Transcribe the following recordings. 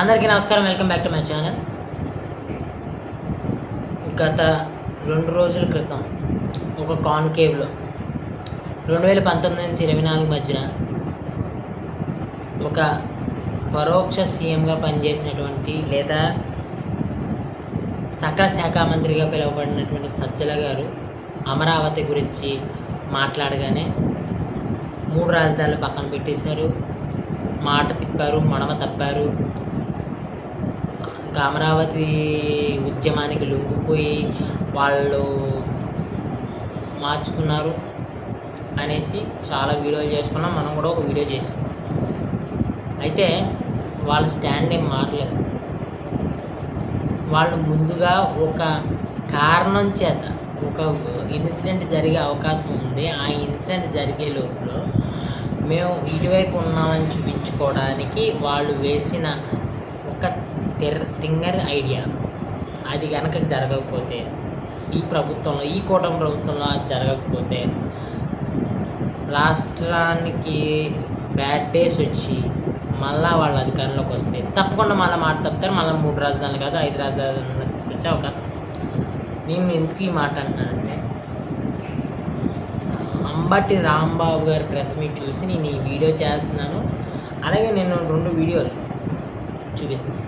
అందరికీ నమస్కారం. Welcome back to my channel. గత 2 రోజుల క్రితం ఒక కాన్కేవ్లో 2019 నుంచి 24 మధ్యన ఒక పరోక్ష సీఎంగా పనిచేసినటువంటి లేదా సకల శాఖ మంత్రిగా పిలువబడినటువంటి సజ్జల గారు అమరావతి గురించి మాట్లాడగానే 3 రాజధానులు పక్కన పెట్టేశారు, మాట తిప్పారు, మడమ తప్పారు. ఇంకా అమరావతి ఉద్యమానికి లొంగిపోయి వాళ్ళు మార్చుకున్నారు అనేసి చాలా వీడియోలు చేసుకున్నాం. మనం కూడా ఒక వీడియో చేసాం. అయితే వాళ్ళ స్టాండ్ ఏం మారలేదు. వాళ్ళు ముందుగా ఒక కారణం చేత ఒక ఇన్సిడెంట్ జరిగే అవకాశం ఉంది. ఆ ఇన్సిడెంట్ జరిగే లోపల మేము ఇటువైపు ఉన్నామని చూపించుకోవడానికి వాళ్ళు వేసిన ఒక తింగర్ ఐడియా. అది కనుక జరగకపోతే, ఈ ప్రభుత్వంలో, ఈ కూటమి ప్రభుత్వంలో అది జరగకపోతే రాష్ట్రానికి బ్యాడ్ డేస్ వచ్చి మళ్ళీ వాళ్ళ అధికారంలోకి వస్తే తప్పకుండా మళ్ళీ మాట తప్పుతారు. మళ్ళీ 3 రాజధానులు కాదు 5 రాజధానులు తీసుకొచ్చే అవకాశం. నేను ఎందుకు ఈ మాట అంటున్నానంటే, అంబటి రాంబాబు గారి ప్రెస్ మీట్ చూసి నేను ఈ వీడియో చేస్తున్నాను. అలాగే నేను 2 వీడియోలు చూపిస్తున్నాను.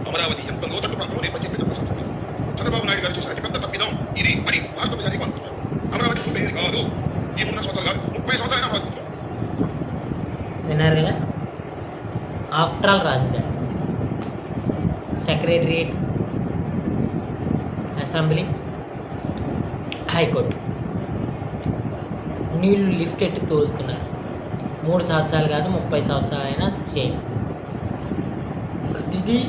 అమరావతి ఎంత లోతట్టు ప్రాంతంలో నిర్మించారు. చంద్రబాబు నాయుడు గారు చేసిన అతిపెద్ద తప్పిదం ఇది అని రాష్ట్ర ప్రజానికి అనుకుంటారు. అమరావతి పూర్తయ్యేది కాదు, ఈ 3 సంవత్సరాలు కాదు, 30 సంవత్సరాలు అమరావతి. విన్నారు కదా. ఆఫ్టర్ ఆల్ రాజధాని, సెక్రటరియట్, అసెంబ్లీ, హైకోర్టు నీళ్ళు లిఫ్ట్ ఎట్టి తోలుతున్నారు. 3 సంవత్సరాలు కాదు 30 సంవత్సరాలైనా చేయాలి. ఇది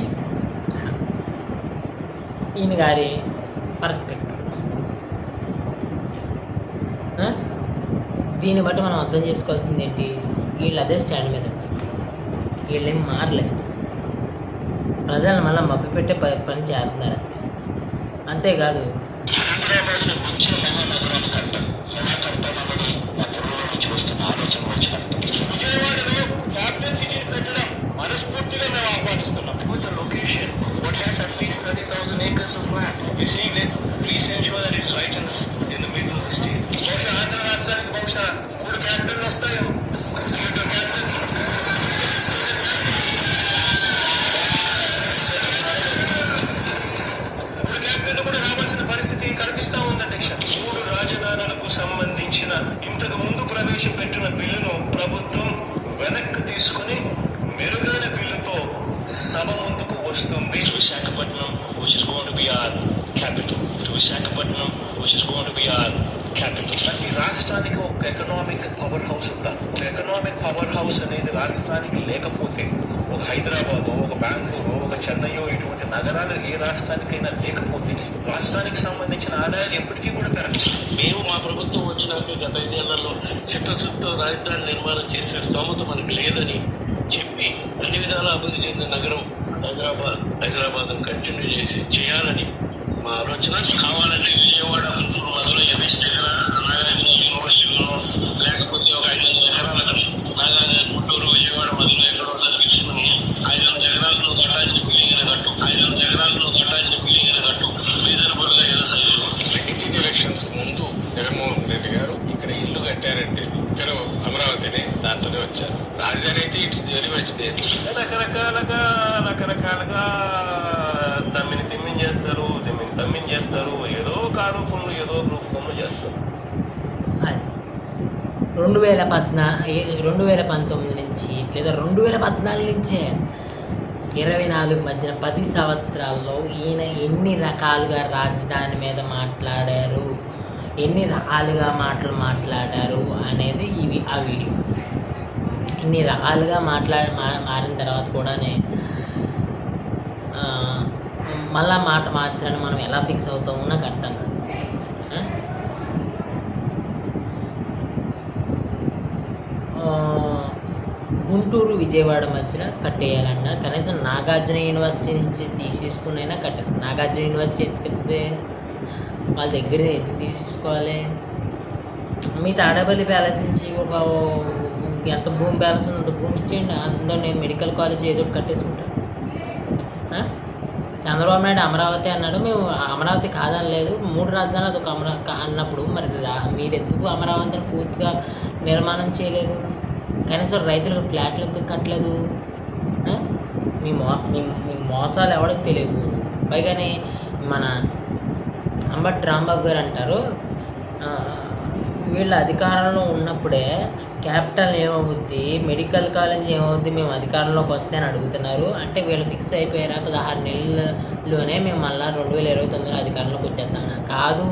ఈయన గారి పర్స్పెక్టివ్. దీన్ని బట్టి మనం అర్థం చేసుకోవాల్సింది ఏంటి, వీళ్ళు అదే స్టాండ్ మీద ఉన్నారు. వీళ్ళేం మారలేదు. ప్రజలను మళ్ళీ మభ్యపెట్టే పని చేస్తున్నారు అంతే. అంతేకాదు మనస్ఫూర్తిగా మేము ఆహ్వానిస్తున్నాం. Location what has at least 30,000 acres of land. We're saying that please ensure that it's right in the middle of the state. బహుశా ఆంధ్ర రాష్ట్రానికి బహుశా 3 క్యాపిటల్ వస్తాయో. కూడా రావాల్సిన పరిస్థితి కనిపిస్తా ఉంది అధ్యక్ష. 3 రాజధానులకు సంబంధించిన ఇంతకు ముందు ప్రవేశపెట్టిన బిల్లును ప్రభుత్వం వెనక్కి తీసుకుని మెరుగైన బిల్లుతో సభ ముందుకు వస్తుంది. Visakhapatnam which is going to be our capital. Visakhapatnam which is going to be our capital. ప్రతి రాష్ట్రానికి ఒక ఎకనామిక్ పవర్ హౌస్ ఉండాలి. ఒక ఎకనామిక్ పవర్ హౌస్ అనేది రాష్ట్రానికి లేకపోతే, ఒక హైదరాబాద్, ఒక బెంగళూరు, ఒక చెన్నయ్యో ఇటువంటి నగరాలు ఏ రాష్ట్రానికైనా లేకపోతే రాష్ట్రానికి సంబంధించిన ఆదాయాలు ఎప్పటికీ కూడా పెరగదు. మేము మా ప్రభుత్వం వచ్చినాక గత 5 ఏళ్లలో చిత్తశుద్ధితో రాజధాని నిర్మాణం చేసే స్తోమత మనకు లేదని చెప్పి అన్ని విధాలా అభివృద్ధి చెందిన నగరం హైదరాబాద్ను కంటిన్యూ చేయాలని మా ఆలోచన. కావాలంటే విజయవాడ, గుంటూరు, మధుర, ఎంఎస్ దగ్గర నాగార్జున యూనివర్సిటీలో, లేకపోతే ఒక 500 ఎకరాల గుంటూరు, విజయవాడ, మధుర ఎక్కడో తీసుకుని 500 ఎకరాలను కట్టాల్సిన ఫీలింగ్ అనే కట్టు, 500 ఎకరాలను కట్టాల్సిన ఫీలింగ్ అనే కట్టు రీజనబుల్గా ఏదో సైజులో. ఎలక్షన్స్ ముందు జగన్మోహన్ రెడ్డి గారు ఇక్కడ ఇల్లు కట్టారంటే ఇక్కడ అమరావతిని దాంతోనే వచ్చారు. రాజధాని అయితే ఇట్స్ వెరీ మచ్ దేర్. రకరకాలుగా దమ్మిని చేస్తారు, ఏదో ఒక ఆరోపణలు, ఏదో ఒక రూపంలో చేస్తారు. 2019 నుంచి లేదా 2014 నుంచే 24 మధ్యన 10 సంవత్సరాల్లో ఈయన ఎన్ని రకాలుగా రాజధాని మీద మాట్లాడారు, ఎన్ని రకాలుగా మాట్లాడారు అనేది ఆ వీడియో. ఇన్ని రకాలుగా మారిన తర్వాత కూడానే మళ్ళా మాట మార్చాలని మనం ఎలా ఫిక్స్ అవుతామో నాకు అర్థం కాదు. గుంటూరు విజయవాడ మధ్యన కట్టేయాలన్న కనీసం నాగార్జున యూనివర్సిటీ నుంచి తీసేసుకునైనా కట్టారు. నాగార్జున యూనివర్సిటీ ఎందుకు వాళ్ళ దగ్గర ఎందుకు తీసుకోవాలి? మీ తాడేపల్లి ప్యాలెస్ నుంచి ఒక ఎంత భూమి బ్యాలెన్స్ ఉందో అంత భూమి ఇచ్చేయండి, అందులో నేను మెడికల్ కాలేజ్ ఏదో ఒకటి కట్టేసుకుంటాను. చంద్రబాబు నాయుడు అమరావతి అన్నాడు, మేము అమరావతి కాదని లేదు, 3 రాజధానులు అదొక అన్నప్పుడు మరి మీరు ఎందుకు అమరావతిని పూర్తిగా నిర్మాణం చేయలేదు? కనీసం రైతులకు ఫ్లాట్లు ఎందుకు కట్టలేదు? మీ మోసాలు ఎవరికి తెలియదు. పైగానే మన అంబటి రాంబాబు గారు అంటారు, వీళ్ళ అధికారంలో ఉన్నప్పుడే క్యాపిటల్ ఏమవుద్ది, మెడికల్ కాలేజ్ ఏమవుద్ది, మేము అధికారంలోకి వస్తే అని అడుగుతున్నారు. అంటే వీళ్ళు ఫిక్స్ అయిపోయారా 16 నెలల్లోనే మేము మళ్ళీ 2029లో అధికారంలోకి వచ్చేస్తామన్నా? కాదు,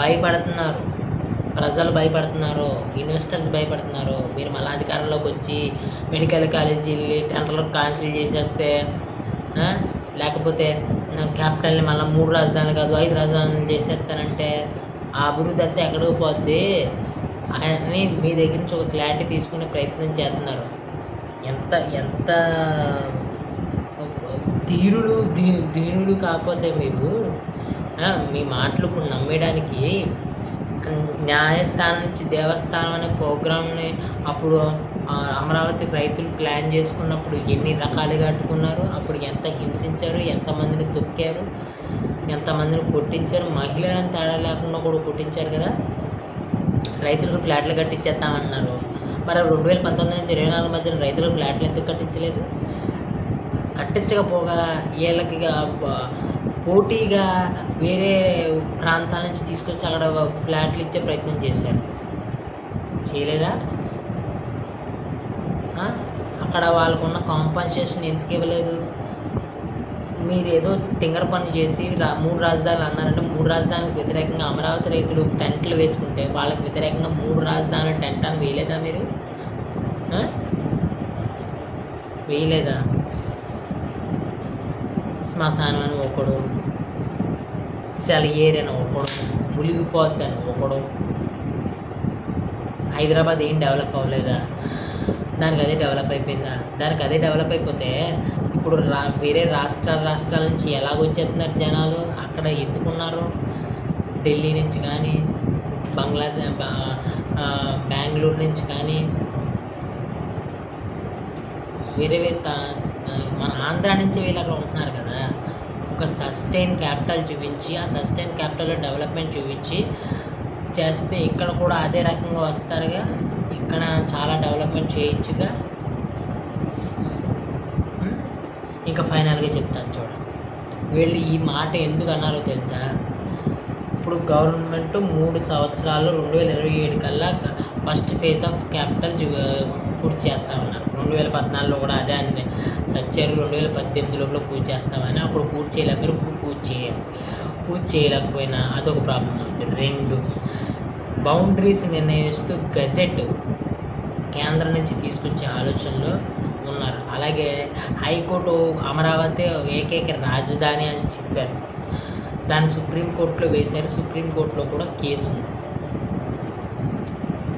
భయపడుతున్నారు ప్రజలు, భయపడుతున్నారు ఇన్వెస్టర్స్, భయపడుతున్నారు. మీరు మళ్ళీ అధికారంలోకి వచ్చి మెడికల్ కాలేజీలు టెండర్లు క్యాన్సిల్ చేసేస్తే, లేకపోతే క్యాపిటల్ని మళ్ళీ 3 రాజధానులు కాదు 5 రాజధానులు చేసేస్తానంటే ఆ అభివృద్ధి అంతా ఎక్కడికి పోద్ది అని మీ దగ్గర నుంచి ఒక క్లారిటీ తీసుకునే ప్రయత్నం చేస్తున్నారు. ఎంత దీనుడు కాకపోతే మీకు మీ మాటలు ఇప్పుడు నమ్మేయడానికి న్యాయస్థానం నుంచి దేవస్థానం అనే ప్రోగ్రామ్ని అప్పుడు అమరావతి రైతులు ప్లాన్ చేసుకున్నప్పుడు ఎన్ని రకాలుగా అడ్డుకున్నారు, అప్పుడు ఎంత హింసించారు, ఎంతమందిని తొక్కారు, ఎంతమందిని కొట్టించారు, మహిళలను తేడా లేకుండా కూడా కొట్టించారు కదా. రైతులకు ఫ్లాట్లు కట్టించేస్తామన్నారు. మరి 2019 నుంచి 24 మధ్యన రైతులకు ఫ్లాట్లు ఎందుకు కట్టించలేదు? కట్టించకపోగా వీళ్ళకి పోటీగా వేరే ప్రాంతాల నుంచి తీసుకొచ్చి అక్కడ ఫ్లాట్లు ఇచ్చే ప్రయత్నం చేశారు. చేయలేదా? అక్కడ వాళ్ళకున్న కాంపన్సేషన్ ఎందుకు ఇవ్వలేదు? మీరు ఏదో టింగర్ పని చేసి 3 రాజధానులు అన్నారంటే 3 రాజధానులకు వ్యతిరేకంగా అమరావతి రైతులు టెంట్లు వేసుకుంటే వాళ్ళకి వ్యతిరేకంగా 3 రాజధానుల టెంట్ అని వేయలేదా మీరు? వేయలేదా? శ్మశానం అని ఒకడు, సెలయేరు అని ఒకడు, మునిగిపోద్దని ఒకడు. హైదరాబాద్ ఏం డెవలప్ అవ్వలేదా? దానికి అదే డెవలప్ అయిపోయిందా? దానికి అదే డెవలప్ అయిపోతే ఇప్పుడు వేరే రాష్ట్రాల నుంచి ఎలాగొచ్చేస్తున్నారు జనాలు? అక్కడ ఎందుకున్నారు? ఢిల్లీ నుంచి కానీ, బెంగళూరు నుంచి కానీ, వేరే మన ఆంధ్ర నుంచి వీళ్ళు అక్కడ ఉంటున్నారు కదా. ఒక సస్టైన్ క్యాపిటల్ చూపించి, ఆ సస్టైన్ క్యాపిటల్లో డెవలప్మెంట్ చూపించి చేస్తే ఇక్కడ కూడా అదే రకంగా వస్తారుగా. ఇక్కడ చాలా డెవలప్మెంట్ చేయొచ్చుగా. ఇంకా ఫైనల్గా చెప్తాను చూడండి, వీళ్ళు ఈ మాట ఎందుకు అన్నారో తెలుసా? ఇప్పుడు గవర్నమెంట్ 3 సంవత్సరాలు 2027 కల్లా ఫస్ట్ ఫేజ్ ఆఫ్ క్యాపిటల్ పూర్తి చేస్తామన్నారు. 2014లో కూడా అదే అని సచ్చారు. 2018 లోపల పూర్తి చేస్తామని. అప్పుడు పూర్తి చేయలేకపోయారు, ఇప్పుడు పూర్తి చేయలేకపోయినా అదొక ప్రాబ్లం అవుతుంది. 2 బౌండరీస్ నిర్ణయిస్తూ గజెట్ కేంద్రం నుంచి తీసుకొచ్చే ఆలోచనలో ఉన్నారు. అలాగే హైకోర్టు అమరావతి ఏకైక రాజధాని అని చెప్పారు. దాన్ని సుప్రీంకోర్టులో వేశారు. సుప్రీంకోర్టులో కూడా కేసు ఉంది,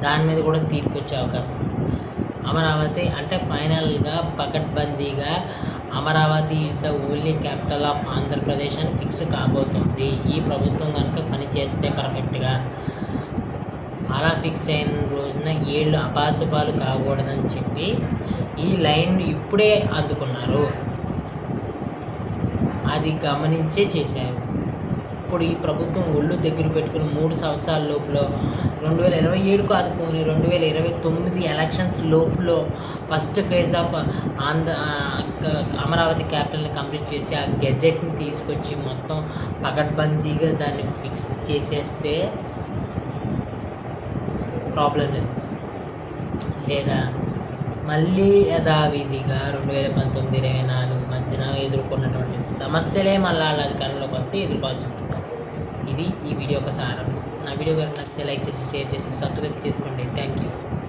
దాని మీద కూడా తీర్పు వచ్చే అవకాశం ఉంది. అమరావతి అంటే ఫైనల్గా పకడ్బందీగా Amaravati is the only capital of Andhra Pradesh అని ఫిక్స్ కాబోతుంది ఈ ప్రభుత్వం కనుక పనిచేస్తే పర్ఫెక్ట్గా. అలా ఫిక్స్ అయిన రోజున ఏళ్ళు అపాసుపాలు కాకూడదని చెప్పి ఈ లైన్ ఇప్పుడే అందుకున్నారు. అది గమనించే చేశారు. ఇప్పుడు ఈ ప్రభుత్వం ఒళ్ళు దగ్గర పెట్టుకుని 3 సంవత్సరాల లోపల 2027 కాదు పోనీ 2029 ఎలక్షన్స్ లోపల ఫస్ట్ ఫేజ్ ఆఫ్ అమరావతి క్యాపిటల్ని కంప్లీట్ చేసి ఆ గెజెట్ని తీసుకొచ్చి మొత్తం పకడ్బందీగా దాన్ని ఫిక్స్ చేసేస్తే ప్రాబ్లం లేదు. లేదా మళ్ళీ యథావిధిగా 2019-24 మధ్యన ఎదుర్కొన్నటువంటి సమస్యలే మళ్ళీ వాళ్ళ అధికారంలోకి వస్తే ఎదుర్కోవాల్సి ఉంటుంది. ఇది ఈ వీడియో యొక్క సారాంశం. నా వీడియో కనుక నచ్చితే లైక్ చేసి, షేర్ చేసి, సబ్స్క్రైబ్ చేసుకోండి. Thank you.